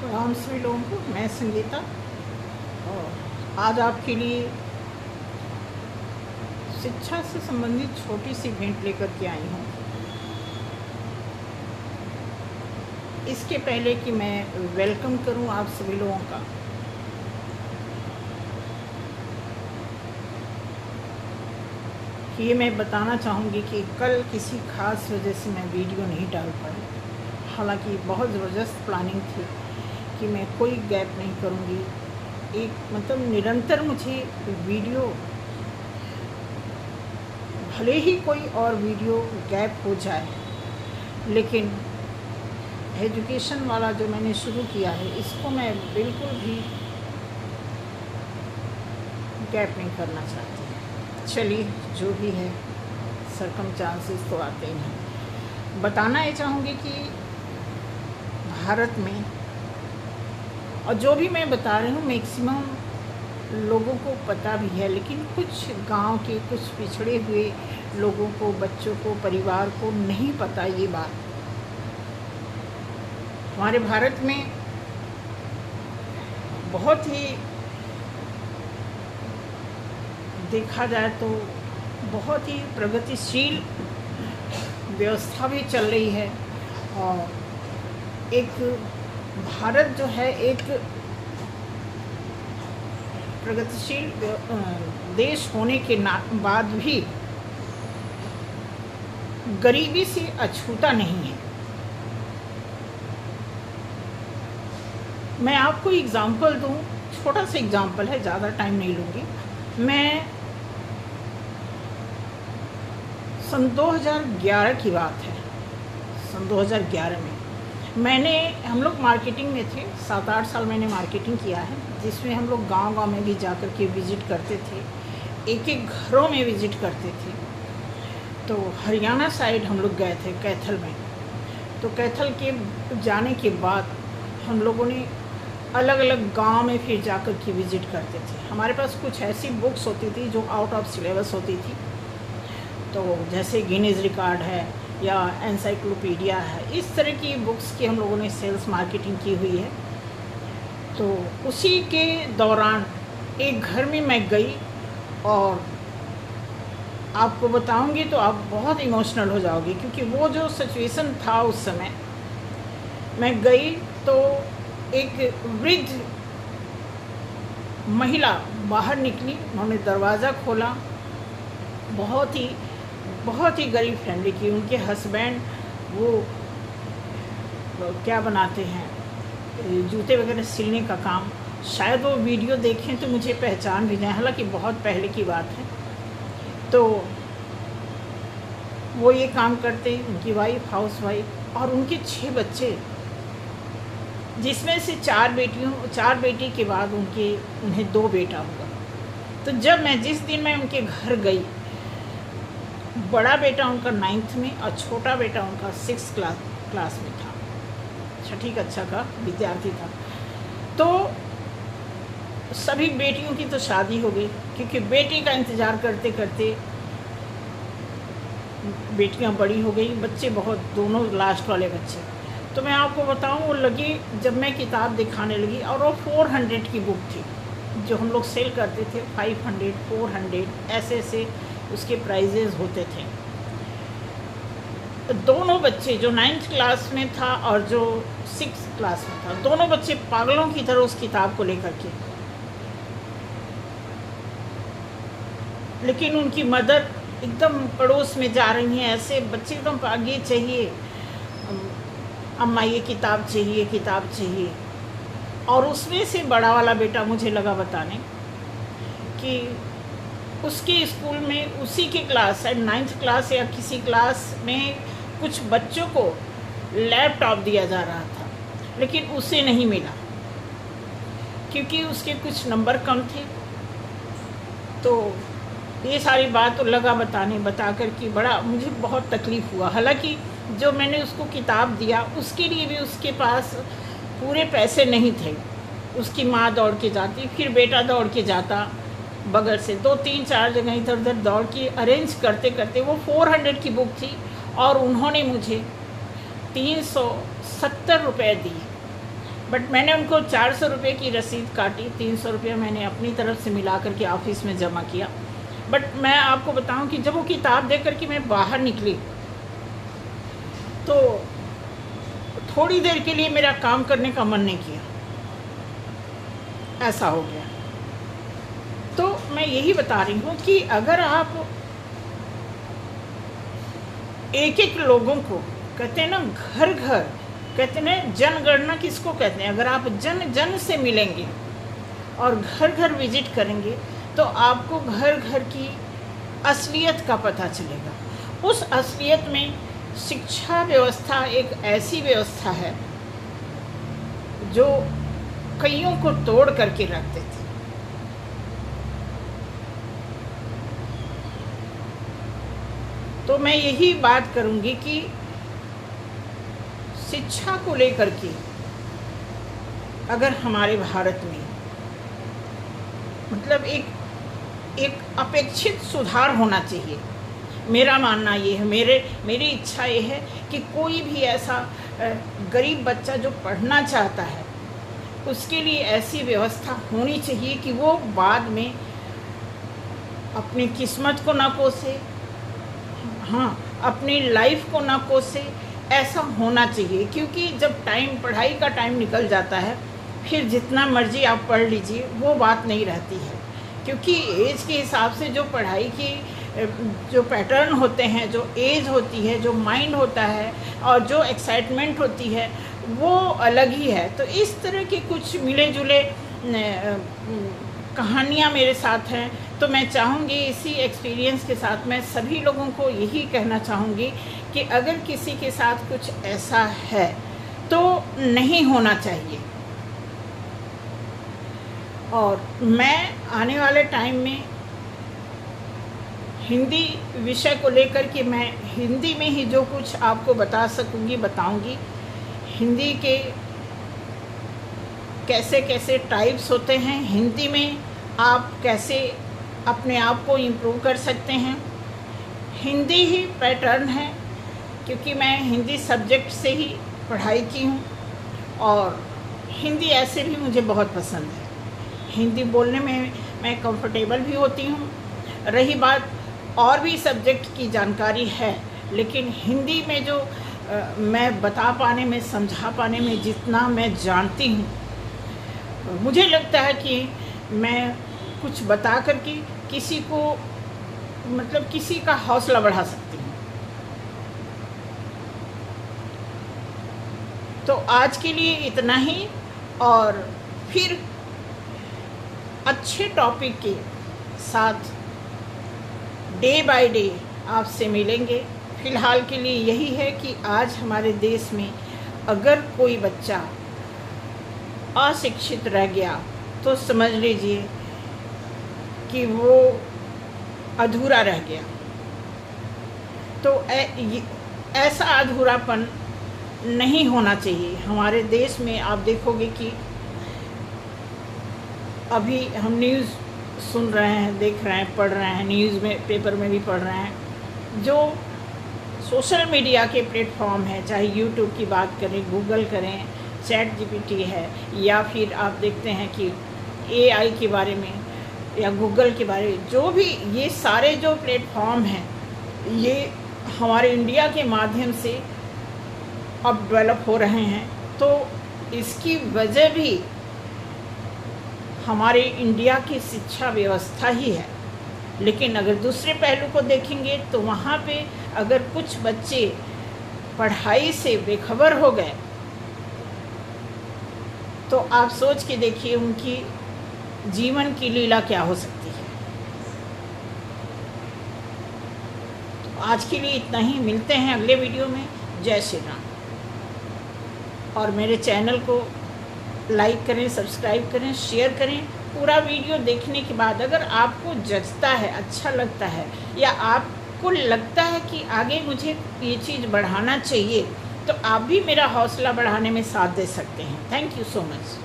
प्रणाम सभी लोगों को। मैं संगीता और आज आपके लिए शिक्षा से संबंधित छोटी सी भेंट लेकर के आई हूँ। इसके पहले कि मैं वेलकम करूँ आप सभी लोगों का, ये मैं बताना चाहूँगी कि कल किसी खास वजह से मैं वीडियो नहीं डाल पाई। हालांकि बहुत ज़बरदस्त प्लानिंग थी कि मैं कोई गैप नहीं करूँगी। एक मतलब निरंतर मुझे वीडियो, भले ही कोई और वीडियो गैप हो जाए, लेकिन एजुकेशन वाला जो मैंने शुरू किया है इसको मैं बिल्कुल भी गैप नहीं करना चाहती। चलिए, जो भी है सरकमस्टांसेस तो आते ही हैं। बताना ये चाहूँगी कि भारत में, और जो भी मैं बता रही हूँ मैक्सिमम लोगों को पता भी है, लेकिन कुछ गांव के कुछ पिछड़े हुए लोगों को, बच्चों को, परिवार को नहीं पता ये बात। हमारे भारत में बहुत ही देखा जाए तो बहुत ही प्रगतिशील व्यवस्था भी चल रही है, और एक भारत जो है एक प्रगतिशील देश होने के बाद भी गरीबी से अछूता नहीं है। मैं आपको एग्जाम्पल दूं, छोटा सा एग्जाम्पल है, ज़्यादा टाइम नहीं लूँगी। मैं सन 2011 की बात है, सन 2011 में हम लोग मार्केटिंग में थे। 7-8 साल मैंने मार्केटिंग किया है, जिसमें हम लोग गांव-गांव में भी जाकर के विज़िट करते थे, एक-एक घरों में विज़िट करते थे। तो हरियाणा साइड हम लोग गए थे, कैथल में। तो कैथल के जाने के बाद हम लोगों ने अलग अलग गांव में फिर जाकर के विज़िट करते थे। हमारे पास कुछ ऐसी बुक्स होती थी जो आउट ऑफ सिलेबस होती थी, तो जैसे गिनीज रिकॉर्ड है या एनसाइक्लोपीडिया है, इस तरह की बुक्स की हम लोगों ने सेल्स मार्केटिंग की हुई है। तो उसी के दौरान एक घर में मैं गई, और आपको बताऊंगी तो आप बहुत इमोशनल हो जाओगे, क्योंकि वो जो सिचुएशन था उस समय। मैं गई तो एक वृद्ध महिला बाहर निकली, उन्होंने दरवाज़ा खोला। बहुत ही गरीब फैमिली की, उनके हस्बैंड वो क्या बनाते हैं, जूते वगैरह सिलने का काम। शायद वो वीडियो देखें तो मुझे पहचान भी जाए, हालांकि बहुत पहले की बात है। तो वो ये काम करते, उनकी वाइफ हाउस वाइफ, और उनके 6 बच्चे, जिसमें से 4 बेटी के बाद उन्हें 2 बेटा हुआ। तो जिस दिन मैं उनके घर गई, बड़ा बेटा उनका 9th में और छोटा बेटा उनका 6th क्लास में था, 6ठी कक्षा का विद्यार्थी था। तो सभी बेटियों की तो शादी हो गई, क्योंकि बेटी का इंतज़ार करते करते बेटियां बड़ी हो गई, बच्चे बहुत, दोनों लास्ट वाले बच्चे। तो मैं आपको बताऊं, वो लगी, जब मैं किताब दिखाने लगी, और वो 400 की बुक थी जो हम लोग सेल करते थे, 500, 400 ऐसे उसके प्राइजेज होते थे। दोनों बच्चे, जो 9th क्लास में था और जो 6th क्लास में था, दोनों बच्चे पागलों की तरह उस किताब को लेकर के, लेकिन उनकी मदर एकदम पड़ोस में जा रही हैं, ऐसे बच्चे एकदम आगे, चाहिए अम्मा, ये किताब चाहिए। और उसमें से बड़ा वाला बेटा मुझे लगा बताने कि उसके स्कूल में उसी के क्लास, शायद 9th क्लास या किसी क्लास में, कुछ बच्चों को लैपटॉप दिया जा रहा था, लेकिन उसे नहीं मिला क्योंकि उसके कुछ नंबर कम थे। तो ये सारी बात तो लगा बता कर कि बड़ा मुझे बहुत तकलीफ़ हुआ। हालांकि जो मैंने उसको किताब दिया, उसके लिए भी उसके पास पूरे पैसे नहीं थे। उसकी माँ दौड़ के जाती, फिर बेटा दौड़ के जाता, बगल से 2-3-4 जगह इधर उधर दौड़ के अरेंज करते करते वो 400 की बुक थी, और उन्होंने मुझे 370 रुपये दिए। बट मैंने उनको 400 रुपये की रसीद काटी, 300 रुपये मैंने अपनी तरफ से मिला करके ऑफिस में जमा किया। बट मैं आपको बताऊं कि जब वो किताब दे करके मैं बाहर निकली तो थोड़ी देर के लिए मेरा काम करने का मन नहीं किया, ऐसा हो गया। तो मैं यही बता रही हूँ कि अगर आप एक एक लोगों को, कहते हैं ना घर घर, कहते हैं जनगणना किसको कहते हैं, अगर आप जन जन से मिलेंगे और घर घर विजिट करेंगे तो आपको घर घर की असलियत का पता चलेगा। उस असलियत में शिक्षा व्यवस्था एक ऐसी व्यवस्था है जो कईयों को तोड़ करके रख देती। तो मैं यही बात करूंगी कि शिक्षा को लेकर के अगर हमारे भारत में मतलब एक अपेक्षित सुधार होना चाहिए। मेरा मानना ये है, मेरी इच्छा ये है कि कोई भी ऐसा गरीब बच्चा जो पढ़ना चाहता है उसके लिए ऐसी व्यवस्था होनी चाहिए कि वो बाद में अपनी किस्मत को ना कोसे, हाँ अपनी लाइफ को ना कोसे, ऐसा होना चाहिए। क्योंकि जब पढ़ाई का टाइम निकल जाता है फिर जितना मर्जी आप पढ़ लीजिए वो बात नहीं रहती है। क्योंकि एज के हिसाब से जो पढ़ाई की जो पैटर्न होते हैं, जो एज होती है, जो माइंड होता है और जो एक्साइटमेंट होती है वो अलग ही है। तो इस तरह के कुछ मिले जुले कहानियाँ मेरे साथ हैं। तो मैं चाहूँगी इसी एक्सपीरियंस के साथ मैं सभी लोगों को यही कहना चाहूँगी कि अगर किसी के साथ कुछ ऐसा है तो नहीं होना चाहिए। और मैं आने वाले टाइम में हिंदी विषय को लेकर के मैं हिंदी में ही जो कुछ आपको बता सकूँगी बताऊँगी। हिंदी के कैसे कैसे टाइप्स होते हैं, हिंदी में आप कैसे अपने आप को इम्प्रूव कर सकते हैं। हिंदी ही पैटर्न है क्योंकि मैं हिंदी सब्जेक्ट से ही पढ़ाई की हूँ और हिंदी ऐसे भी मुझे बहुत पसंद है। हिंदी बोलने में मैं कंफर्टेबल भी होती हूँ। रही बात और भी सब्जेक्ट की जानकारी है, लेकिन हिंदी में जो मैं बता पाने में, समझा पाने में जितना मैं जानती हूँ, मुझे लगता है कि मैं कुछ बता करके किसी को मतलब किसी का हौसला बढ़ा सकती हूँ। तो आज के लिए इतना ही, और फिर अच्छे टॉपिक के साथ डे बाय डे आपसे मिलेंगे। फ़िलहाल के लिए यही है कि आज हमारे देश में अगर कोई बच्चा अशिक्षित रह गया तो समझ लीजिए कि वो अधूरा रह गया। तो ऐसा अधूरापन नहीं होना चाहिए हमारे देश में। आप देखोगे कि अभी हम न्यूज़ सुन रहे हैं, देख रहे हैं, पढ़ रहे हैं, न्यूज़ में पेपर में भी पढ़ रहे हैं। जो सोशल मीडिया के प्लेटफॉर्म हैं, चाहे यूट्यूब की बात करें, गूगल करें, चैट जीपीटी है, या फिर आप देखते हैं कि एआई के बारे में या गूगल के बारे में, जो भी ये सारे जो प्लेटफॉर्म हैं ये हमारे इंडिया के माध्यम से अब डेवलप हो रहे हैं। तो इसकी वजह भी हमारे इंडिया की शिक्षा व्यवस्था ही है। लेकिन अगर दूसरे पहलू को देखेंगे तो वहाँ पे अगर कुछ बच्चे पढ़ाई से बेखबर हो गए तो आप सोच के देखिए उनकी जीवन की लीला क्या हो सकती है। तो आज के लिए इतना ही, मिलते हैं अगले वीडियो में। जय श्री राम। और मेरे चैनल को लाइक करें, सब्सक्राइब करें, शेयर करें। पूरा वीडियो देखने के बाद अगर आपको जचता है, अच्छा लगता है, या आपको लगता है कि आगे मुझे ये चीज़ बढ़ाना चाहिए, तो आप भी मेरा हौसला बढ़ाने में साथ दे सकते हैं। Thank you so much.